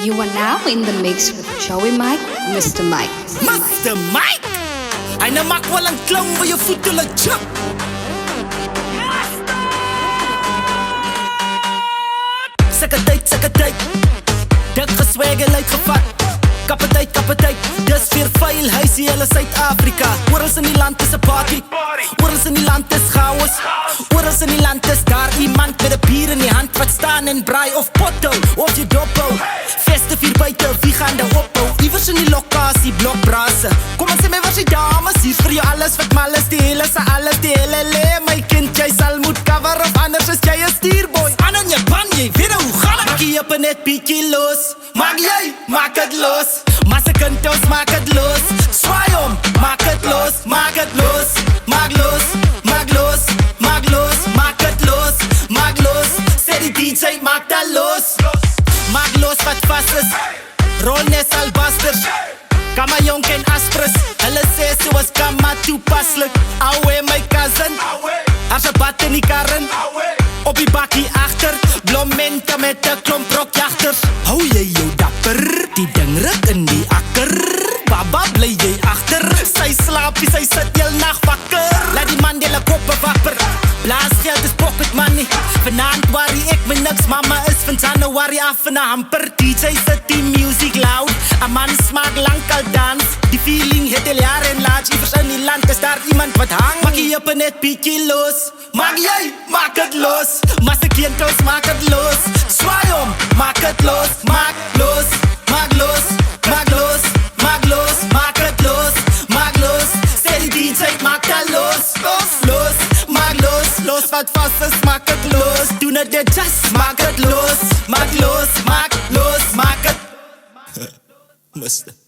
You are now in the mix with Joey Mike, Mr. Mike. Mr. Mike! Ay namak walang clown waar je voeten laat chop. Sekkertijd. Dik geswagel uitgevat. Kapateit. Dis weer vuil huisie hele Suid-Afrika. Oorals in die land is 'n party. Oorals in die land is chaos. Oorals in die land is daar iemand met 'n bier in die hand wat staan en braai of potto of jy dophou. Feste vier buite, wie gaan daar ophou? Iewers in die lokasie blokbrase. Kom en sê my wat jy dames, hier's vir jou alles wat mal is, die hele se alles, die hele le. My kind, jy sal moet cover of anders is jy 'n stuurboy. Aan in jou pan, jy weet hoe gaan ek? Maak jy op net bietjie los. Maak het los. Massa kantos, maak het los. Swaai om, maak het los. Maak het los. Maak los. Maak los. Maak los. Maak het los. Maak los. Sê die DJ, maak dat los. Maak los wat vast is. Rol nes albasters. Kama jonk en aspres. Hulle sê soos kama toepaslik. Auwe my cousin. As 'n bad in die karren. Op die bakkie achter. Blomente met 'n klomp rokjagters. Hou jy jou dapper? Die ding ruk in die akker. Baba bly jy achter. Sy slaapie, sy sit heel nag wakker. Laat die man die koppe wapper. Blaasgeld is pocket money. Vanaand worry ek my niks. Mama is van January af en 'n hamper. DJ sit die music loud. 'n man smaak lank al dans. Die feeling het al jare en laat. Iewers in die land is daar iemand wat hang. Maak jy op net bietjie los. Maak het los. Massa kientos, maak het los. Swaai om, maak het los. Maak los. Maak los. Maak los. Maak los. Maak het los. Maak los. Sê die DJ, maak dat los. Los. Maak los. Los wat vast is, maak het los. Doen het net just, maak het los. Maak los. Maak los. Maak het. Mister.